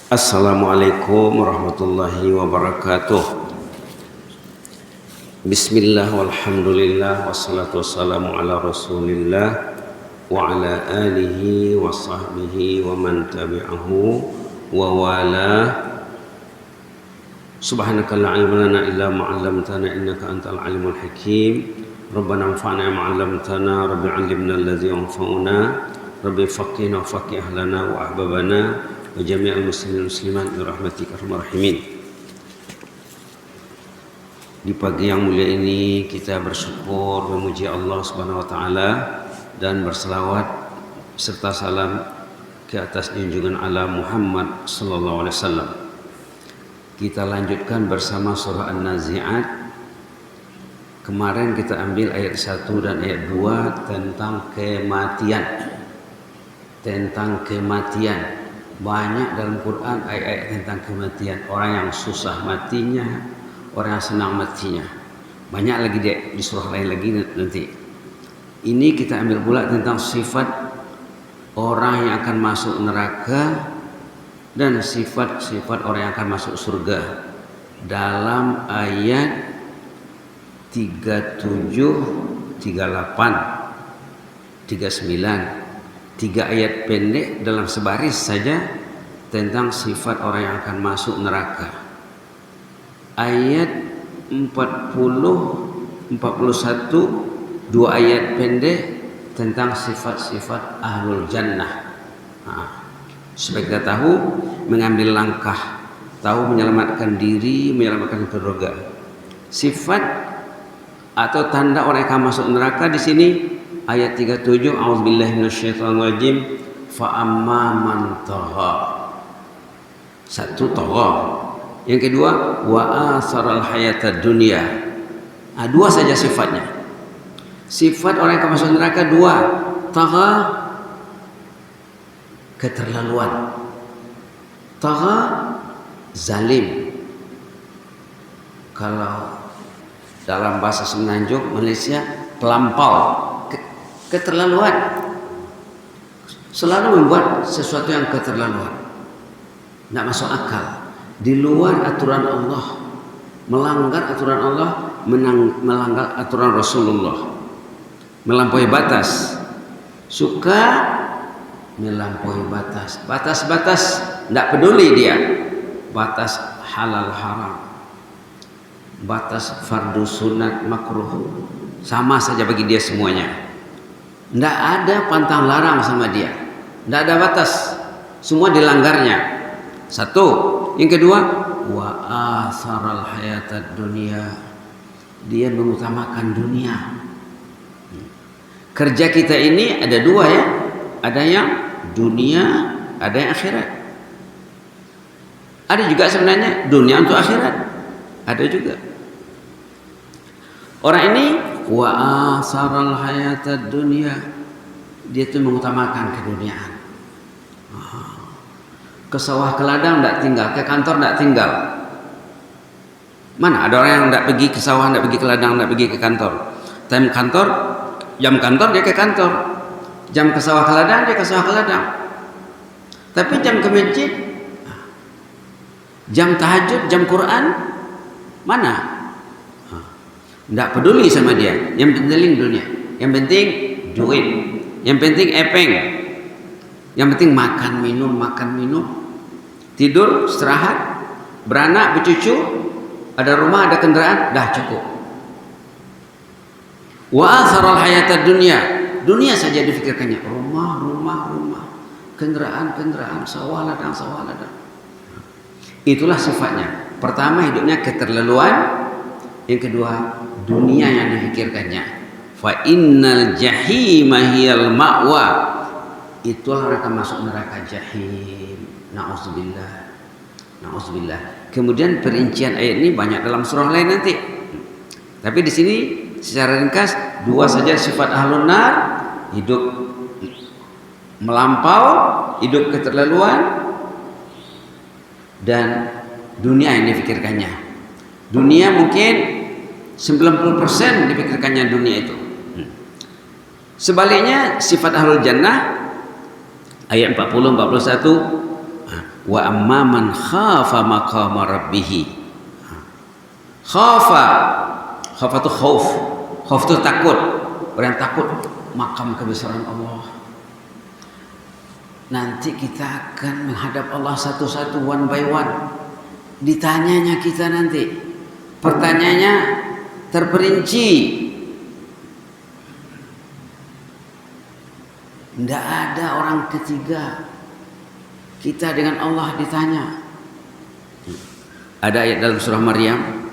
Assalamualaikum warahmatullahi wabarakatuh. Bismillah walhamdulillah wassalatu wassalamu ala rasulillah wa ala alihi wa sahbihi wa man tabi'ahu wa wala. Subhanaka la ilma lana illa ma 'allamtana innaka antal alimul hakim. Rabbana anfa'na ma 'allamtana, rabbi 'allimna alladhi yanfa'una, rabbi faqihna wa faqih ahlana wa ahbabana wa jami'al muslimin muslimat bi rahmatika arhamar rahimin. Di pagi yang mulia ini kita bersyukur memuji Allah Subhanahu wa taala dan berselawat serta salam ke atas junjungan Allah Muhammad sallallahu alaihi wasallam. Kita lanjutkan bersama surah An-Nazi'at. Kemarin kita ambil ayat 1 dan ayat 2 tentang kematian. Tentang kematian. Banyak dalam Quran ayat-ayat tentang kematian. Orang yang susah matinya, orang yang senang matinya. Banyak lagi di surah lain lagi nanti. Ini kita ambil pula tentang sifat orang yang akan masuk neraka dan sifat-sifat orang yang akan masuk surga. Dalam ayat 37, 38, 39. 3 ayat pendek dalam sebaris saja tentang sifat orang yang akan masuk neraka. Ayat 40, 41, 2 ayat pendek tentang sifat-sifat ahlul jannah. Supaya kita tahu mengambil langkah, tahu menyelamatkan diri, menyelamatkan keluarga. Sifat atau tanda orang yang akan masuk neraka di sini ayat 37, a'udzubillahi minasyaitonir rajim, fa amma man tagha. Satu, tagha. Yang kedua, wa asaral hayatad dunya. Dua saja sifatnya. Sifat orang yang akan masuk neraka dua. Tagha, keterlaluan. Tagha, zalim. Kalau dalam bahasa Semenanjung Malaysia, terlampau. Keterlaluan, selalu membuat sesuatu yang keterlaluan, tidak masuk akal, di luar aturan Allah, melanggar aturan Allah, melanggar aturan Rasulullah, melampaui batas, suka melampaui batas, batas-batas, tidak peduli dia, batas halal haram, batas fardu sunat makruh, sama saja bagi dia semuanya. Tidak ada pantang larang sama dia, tidak ada batas, semua dilanggarnya. Satu. Yang kedua, wa asaral hayatad dunia, dia mengutamakan dunia. Kerja kita ini ada dua ya, ada yang dunia, ada yang akhirat. Ada juga sebenarnya dunia untuk akhirat, ada juga. Orang ini wa asaral hayatad dunya, dia itu mengutamakan keduniaan. Ke sawah ke ladang tidak tinggal, ke kantor tidak tinggal. Mana ada orang yang tidak pergi ke sawah, tidak pergi ke ladang, tidak pergi ke kantor. Time kantor, jam kantor dia ke kantor, jam ke sawah ke ladang dia ke sawah ke ladang. Tapi jam ke masjid, jam tahajud, jam Quran, mana? Tidak peduli sama dia. Yang penting dunia, yang penting duit, yang penting epeng, yang penting makan minum, tidur, istirahat, beranak, bercucu, ada rumah, ada kendaraan, dah cukup. Wa atharal hayatad dunya, dunia saja difikirkannya, rumah, kendaraan, sawah ladang. Itulah sifatnya. Pertama, hidupnya keterlaluan. Yang kedua, dunia yang difikirkannya. Fa innal jahima hiyal ma'wa, itulah orang akan masuk neraka jahim. Na'udzubillah. Kemudian perincian ayat ini banyak dalam surah lain nanti. Tapi di sini secara ringkas dua saja sifat ahlun nar, hidup melampau, hidup keterlaluan, dan dunia yang difikirkannya. Dunia mungkin 90% dipikirkannya dunia itu. Sebaliknya sifat ahlul jannah ayat 40, 41 Wa amma man khafa maqama rabbih. Khafa itu khauf. Khauf itu takut. Orang takut makam kebesaran Allah. Nanti kita akan menghadap Allah satu-satu, one by one. Ditanyanya kita nanti. Pertanyaannya terperinci. Tidak ada orang ketiga. Kita dengan Allah ditanya. Ada ayat dalam surah Maryam.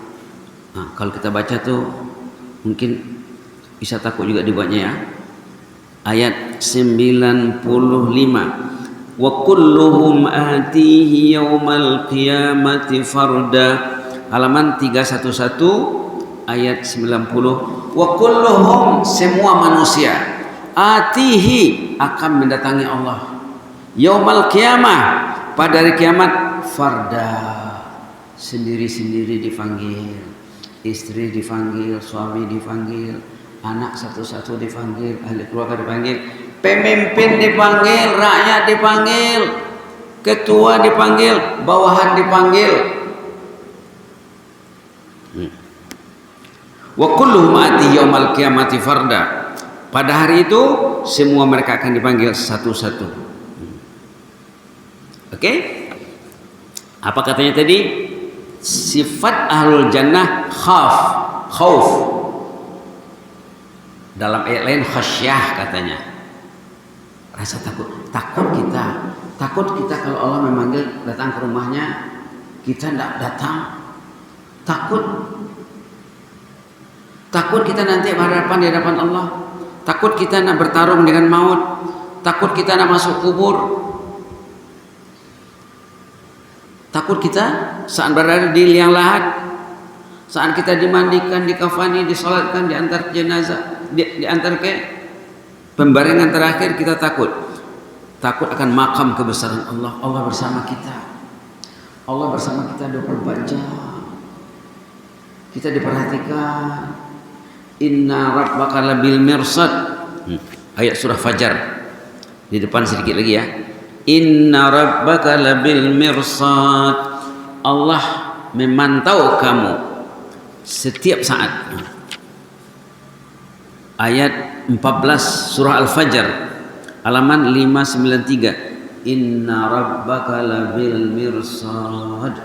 Nah, kalau kita baca tuh mungkin bisa takut juga dibuatnya ya. Ayat 95. Wa kulluhum atihi yaumal qiyamati farda. Halaman 311 ayat 90. Wa kulluhum, semua manusia, atihi, akan mendatangi Allah yaumal qiyamah, pada hari kiamat, farda, sendiri-sendiri dipanggil. Istri dipanggil, suami dipanggil, anak satu-satu dipanggil, ahli keluarga dipanggil, pemimpin dipanggil, rakyat dipanggil, ketua dipanggil, bawahan dipanggil. Wa kulluhum ati yaumal qiyamati farda. Pada hari itu semua mereka akan dipanggil satu-satu. Oke? Apa katanya tadi? Sifat ahlul jannah khauf. Dalam ayat lain khasyah katanya. Rasa takut. Takut kita kalau Allah memanggil datang ke rumahnya, kita tidak datang. Takut kita nanti berhadapan di hadapan Allah. Takut kita nak bertarung dengan maut. Takut kita nak masuk kubur. Takut kita saat berada di liang lahat, saat kita dimandikan, dikafani, disolatkan, diantar jenazah, diantar ke pembaringan terakhir, kita takut akan makam kebesaran Allah. Allah bersama kita 24 jam. Kita diperhatikan. Inna rabbaka labil mirsad. Ayat surah Fajar di depan sedikit lagi ya. Inna rabbaka labil mirsad. Allah memantau kamu setiap saat. Ayat 14 surah Al-Fajr halaman 593. Inna rabbaka labil mirsad.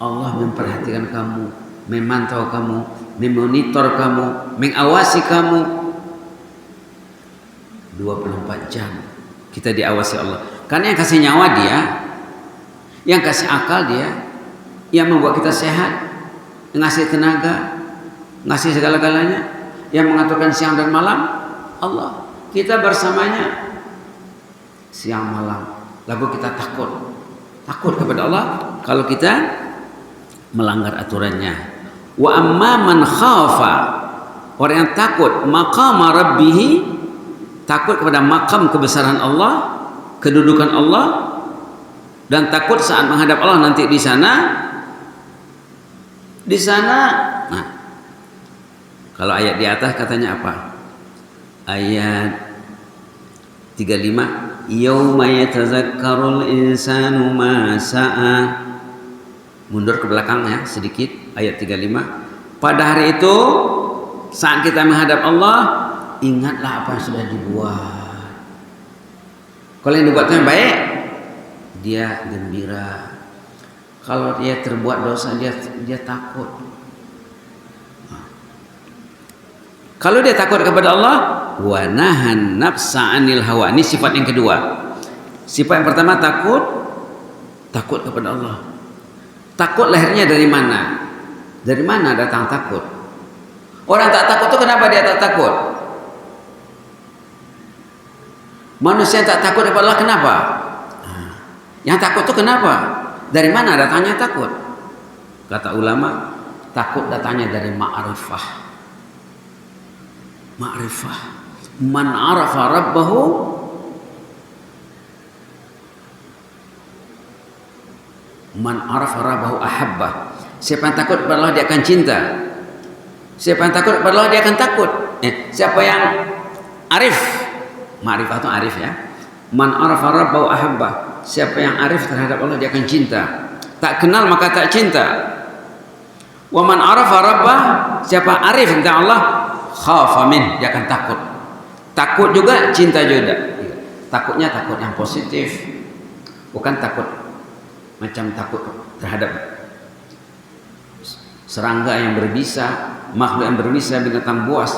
Allah memperhatikan kamu, memantau kamu, memonitor kamu, mengawasi kamu 24 jam. Kita diawasi Allah. Karena yang kasih nyawa Dia, yang kasih akal Dia, yang membuat kita sehat, ngasih tenaga, ngasih segala-galanya, yang mengaturkan siang dan malam, Allah. Kita bersamanya siang malam. Lalu kita takut kepada Allah kalau kita melanggar aturannya. Wa amma man khafa, orang yang takut maqama rabbih, takut kepada makam kebesaran Allah, kedudukan Allah, dan takut saat menghadap Allah nanti di sana. Nah, kalau ayat di atas katanya apa? Ayat 35, yauma yatazakkarul insanu ma sa'a. Mundur ke belakang ya sedikit, ayat 35. Pada hari itu saat kita menghadap Allah, ingatlah apa yang sudah dibuat. Kalau yang dibuatnya baik, dia gembira. Kalau dia terbuat dosa, dia takut. Kalau dia takut kepada Allah, wa nahan nafsa 'anil hawa. Ini sifat yang kedua. Sifat yang pertama takut kepada Allah. Takut lahirnya dari mana? Dari mana datang takut? Orang tak takut itu kenapa dia tak takut? Manusia yang tak takut kepada Allah kenapa? Yang takut itu kenapa? Dari mana datangnya takut? Kata ulama, takut datangnya dari ma'rifah. Ma'rifah. Man arafa rabbahu ahabba. Siapa yang takut kepada Allah dia akan cinta. Siapa yang takut kepada Allah dia akan takut. Siapa yang arif, ma'rifah itu arif ya. Man arafa rabbahu ahabba. Siapa yang arif terhadap Allah dia akan cinta. Tak kenal maka tak cinta. Wa man arafa rabbah, siapa arif tentang Allah, khafa min, dia akan takut. Takut juga, cinta juga. Takutnya takut yang positif, bukan takut macam takut terhadap serangga yang berbisa, makhluk yang berbisa, binatang buas.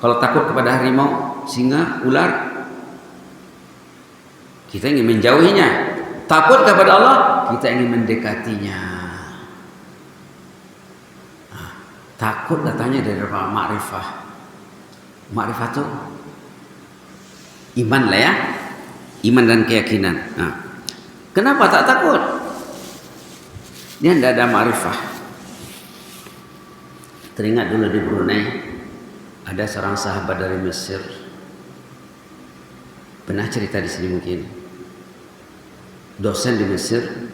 Kalau takut kepada harimau, singa, ular, kita ingin menjauhinya. Takut kepada Allah, kita ingin mendekatinya. Nah, takut datangnya dari ma'rifah. Ma'rifah itu iman lah ya, iman dan keyakinan. Nah, kenapa tak takut? Dia tidak ada ma'rifah. Teringat dulu di Brunei ada seorang sahabat dari Mesir, pernah cerita di sini mungkin. Dosen di Mesir,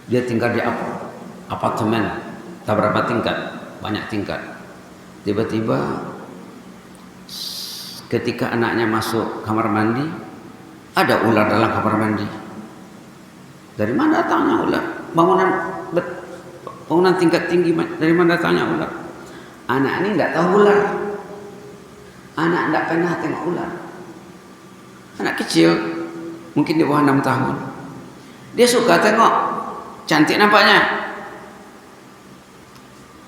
dia tinggal di apartemen, tak berapa tingkat, banyak tingkat. Tiba-tiba ketika anaknya masuk kamar mandi, ada ular dalam kamar mandi. Dari mana datangnya ular? Bangunan tingkat tinggi, dari mana datangnya ular? Anak ini tidak tahu ular. Anak tidak pernah tengok ular. Anak kecil, mungkin di bawah 6 tahun. Dia suka tengok, cantik nampaknya.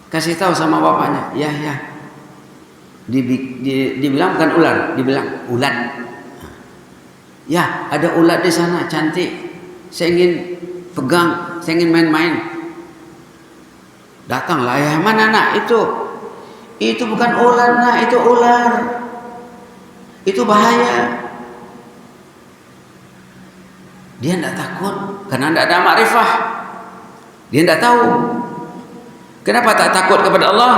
Kasih tahu sama bapaknya, ya. Dibilang bukan ular, dibilang ulat. Ya, ada ulat di sana, cantik. Saya ingin pegang, saya ingin main-main. Datanglah, ya mana nak itu? Itu bukan ular nak, itu ular. Itu bahaya. Dia tidak takut karena tidak ada makrifah. Dia tidak tahu. Kenapa tak takut kepada Allah?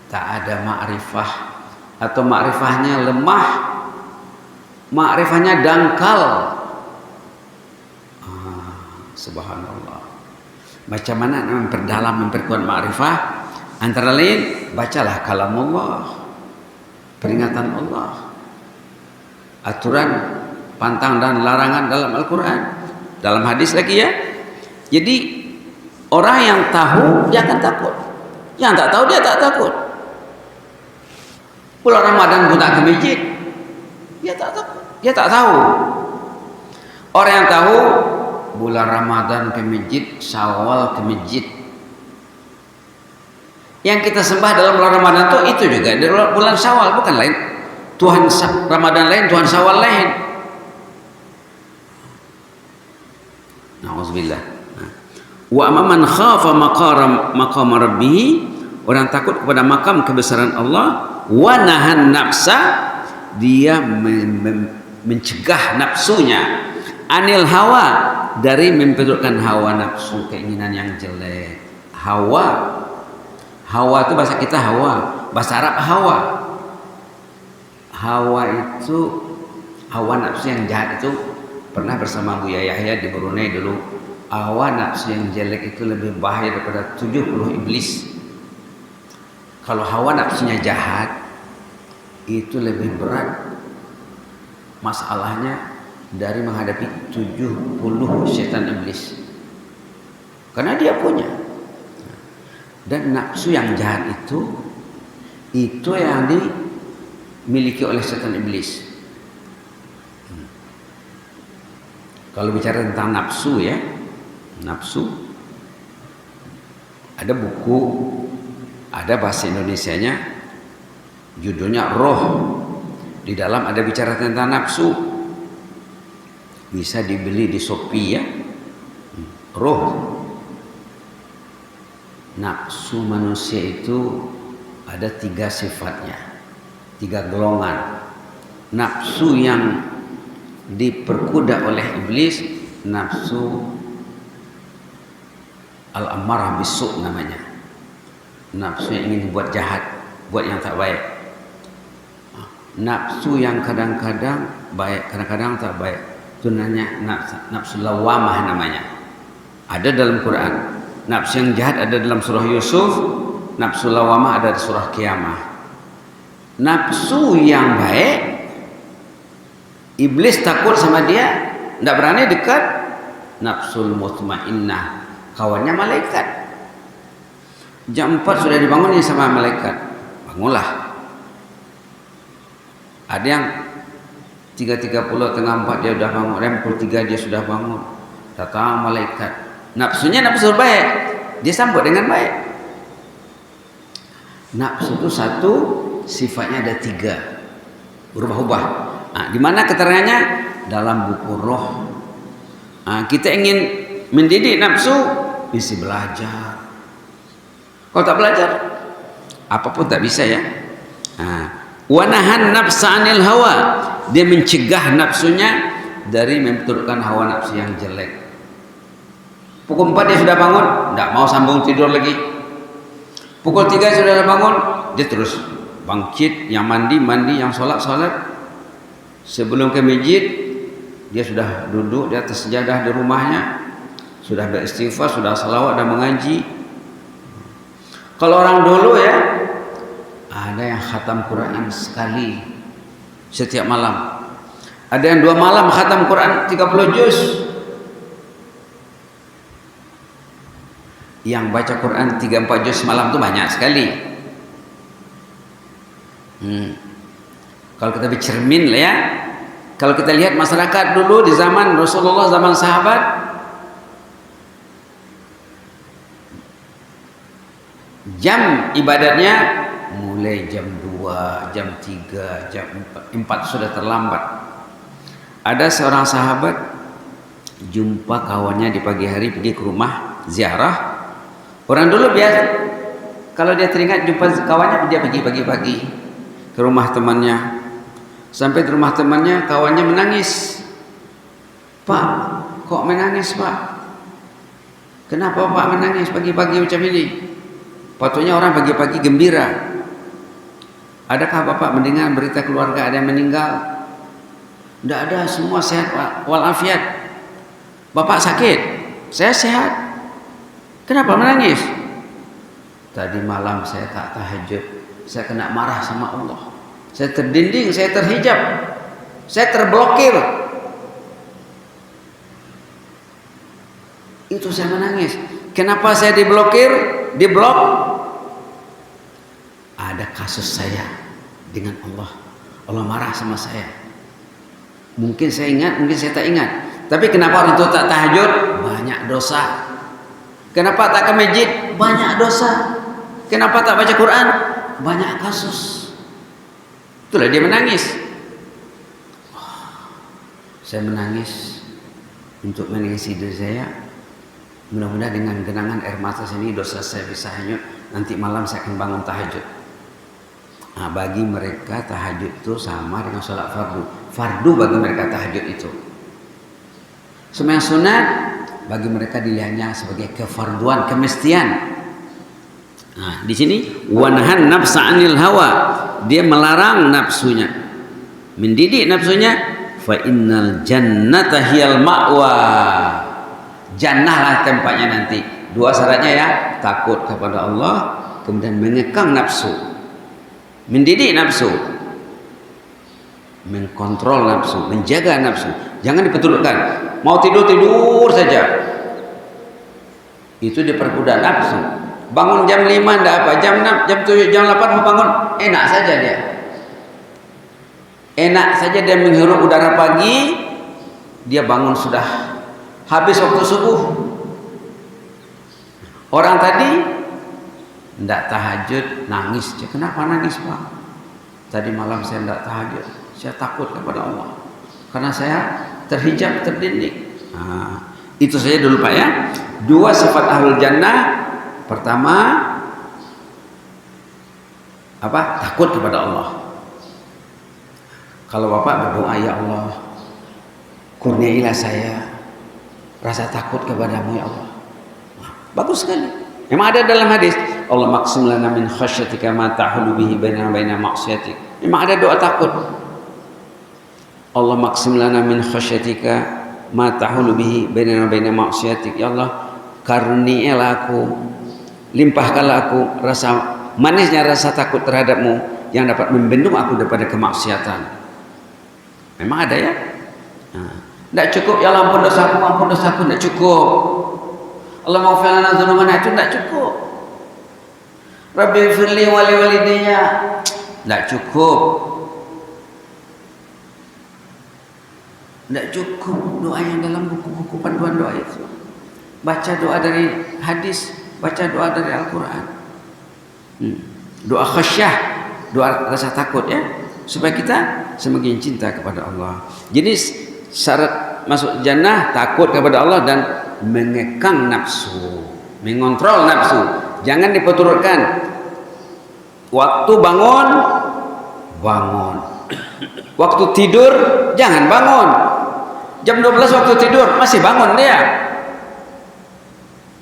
Tak ada makrifah, atau makrifahnya lemah, makrifahnya dangkal. Subhanallah. Macam mana memperdalam, memperkuat makrifah? Antara lain, bacalah kalam Allah, peringatan Allah, aturan, pantang dan larangan dalam Al-Quran, dalam hadis lagi ya. Jadi orang yang tahu dia akan takut, yang tak tahu dia tak takut. Bulan Ramadan pun tak ke masjid, dia tak takut, dia tak tahu. Orang yang tahu bulan Ramadan ke masjid, Syawal ke masjid. Yang kita sembah dalam bulan Ramadan itu juga di bulan Syawal, bukan lain. Tuhan Ramadan lain, Tuhan Syawal lain. Nauzubillah. Wa amman khafa maqam rabbih, orang takut kepada makam kebesaran Allah, wa nahan nafsa, dia mencegah nafsunya, anil hawa, dari memperturutkan hawa nafsu, keinginan yang jelek. Hawa itu bahasa kita hawa, bahasa Arab hawa. Hawa itu hawa nafsu yang jahat itu. Pernah bersama Buya Yahya di Brunei dulu. Hawa nafsu yang jelek itu lebih bahaya daripada 70 iblis. Kalau hawa nafsunya jahat, itu lebih berat masalahnya dari menghadapi 70 setan iblis. Karena dia punya. Dan nafsu yang jahat itu yang dimiliki oleh setan iblis. Kalau bicara tentang nafsu ya, nafsu, ada buku, ada bahasa Indonesianya, judulnya Roh. Di dalam ada bicara tentang nafsu. Bisa dibeli di Shopee ya. Roh. Nafsu manusia itu ada 3 sifatnya, 3 golongan. Nafsu yang diperkuda oleh iblis, nafsu al-ammarah bisu' namanya. Nafsu yang ingin buat jahat, buat yang tak baik. Nafsu yang kadang-kadang baik, kadang-kadang tak baik, itu namanya nafsu lawamah namanya. Ada dalam Quran. Nafsu yang jahat ada dalam surah Yusuf, nafsu lawamah ada di surah Qiyamah. Nafsu yang baik, iblis takut sama dia, tidak berani dekat nafsul mutmainnah, kawannya malaikat. Jam 4 sudah dibangunin sama malaikat, bangunlah. Ada yang 3.30 tengah 4 dia sudah bangun, jam 3 dia sudah bangun. Datang malaikat, nafsunya nafsu baik, dia sambut dengan baik. Nafsu itu satu, sifatnya ada 3, berubah-ubah. Nah, di mana keterangannya? Dalam buku roh. Nah, kita ingin mendidik nafsu, mesti belajar. Kalau tak belajar, apapun tak bisa ya. Wa nahan nafsa 'anil hawa, dia mencegah nafsunya dari memturutkan hawa nafsu yang jelek. Pukul 4 dia sudah bangun, tidak mau sambung tidur lagi. Pukul 3 sudah bangun, dia terus bangkit, yang mandi, yang solat. Sebelum ke masjid, dia sudah duduk di atas sejadah di rumahnya, sudah beristighfar, sudah salawat dan mengaji. Kalau orang dulu ya, ada yang khatam Quran sekali setiap malam. Ada yang 2 malam khatam Quran 30 juz. Yang baca Quran 3-4 juz malam itu banyak sekali. Kalau kita bercermin lah ya, kalau kita lihat masyarakat dulu di zaman Rasulullah, zaman sahabat, jam ibadatnya mulai jam 2, jam 3, jam 4 sudah terlambat. Ada seorang sahabat jumpa kawannya di pagi hari pergi ke rumah ziarah. Orang dulu biasa kalau dia teringat jumpa kawannya, dia pergi pagi-pagi ke rumah temannya. Sampai di rumah temannya, kawannya menangis. Pak, kok menangis Pak? Kenapa Pak menangis pagi-pagi macam ini? Patutnya orang pagi-pagi gembira. Adakah Bapak mendengar berita keluarga ada yang meninggal? Tidak ada, semua sehat Pak, walafiat. Bapak sakit? Saya sehat. Kenapa menangis? Tadi malam saya tak tahajud, saya kena marah sama Allah. Saya terdinding, saya terhijab, saya terblokir. Itu saya menangis. Kenapa saya diblokir, diblok? Ada kasus saya dengan Allah. Allah marah sama saya. Mungkin saya ingat, mungkin saya tak ingat. Tapi kenapa orang itu tak tahajud? Banyak dosa. Kenapa tak ke masjid? Banyak dosa. Kenapa tak baca Quran? Banyak kasus. Itulah dia menangis. Saya menangis untuk mengisi diri saya. Mudah-mudahan dengan genangan air mata ini dosa saya bisa hanyut. Nanti malam saya akan bangun tahajud. Nah, bagi mereka tahajud itu sama dengan sholat fardu. Fardu bagi mereka tahajud itu. Sembahyang sunat bagi mereka dilihatnya sebagai kefarduan, kemestian. Nah, di sini wanahan nafsa 'anil hawa, dia melarang nafsunya, mendidik nafsunya. Fa innal jannata hiyal ma'wa, jannah lah tempatnya nanti. 2 syaratnya ya, takut kepada Allah, kemudian mengekang nafsu, mendidik nafsu, mengkontrol nafsu, menjaga nafsu, jangan dipetulkan. Mau tidur saja, itu diperbudak nafsu. Bangun jam 5 enggak apa, jam 6, jam 7, jam 8 mau bangun, enak saja dia. Enak saja dia menghirup udara pagi, dia bangun sudah habis waktu subuh. Orang tadi enggak tahajud, nangis. Kenapa nangis Pak? Tadi malam saya enggak tahajud, saya takut kepada Allah, karena saya terhijab, terdinding. Nah, itu saja dulu Pak ya. 2 sifat ahlul jannah. Pertama, apa? Takut kepada Allah. Kalau Bapak berdoa, ya Allah, kurniailah saya rasa takut kepadamu ya Allah. Nah, bagus sekali. Memang ada dalam hadis, Allah maqsim lana min khasyatika ma tahulu bihi bainana wa baina ma'siyatik. Memang ada doa takut. Allah maqsim lana min khasyatika ma tahulu bihi bainana wa baina ma'siyatik. Ya Allah, karuniailah aku, limpahkanlah aku rasa manisnya rasa takut terhadapmu yang dapat membendung aku daripada kemaksiatan. Memang ada ya. Nah, Tidak cukup ya Allah ampun dosaku, tidak cukup. Allah maghfir lana dzunubana, itu tidak cukup. Rabbi firli wali walidayya, tidak cukup. Tidak cukup doa yang dalam buku-buku panduan doa itu. Baca doa dari hadis, baca doa dari Al-Quran. Doa khasyah, doa rasa takut ya, supaya kita semakin cinta kepada Allah. Jadi syarat masuk jannah takut kepada Allah dan mengekang nafsu, mengontrol nafsu. Jangan diperturutkan. Waktu bangun, bangun. Waktu tidur, jangan bangun. Jam 12 waktu tidur, masih bangun dia.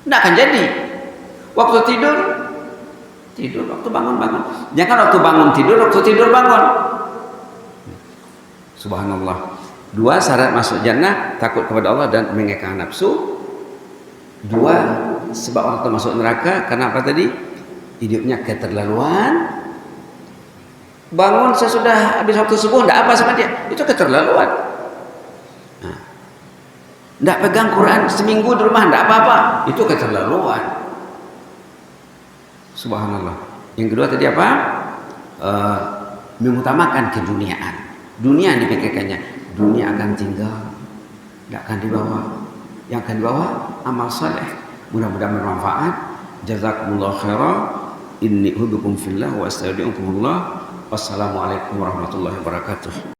Tidak akan jadi. Waktu tidur, tidur. Waktu bangun, bangun. Jangan waktu bangun tidur, waktu tidur bangun. Subhanallah. 2 syarat masuk jannah, takut kepada Allah dan mengekang nafsu. 2 sebab orang termasuk neraka karena apa tadi? Hidupnya keterlaluan. Bangun sesudah habis waktu subuh, tidak apa sama dia, itu keterlaluan. Tidak pegang Quran seminggu di rumah, tidak apa-apa, itu keterlaluan. Subhanallah. Yang kedua tadi apa? Mengutamakan keduniaan. Dunia yang dipikirkannya, dunia akan tinggal, tidak akan dibawa. Yang akan dibawa amal saleh. Mudah-mudahan bermanfaat. Jazakumullah khairan. Inni uhibbukum fillah wa astaudiukumullah. Wassalamualaikum warahmatullahi wabarakatuh.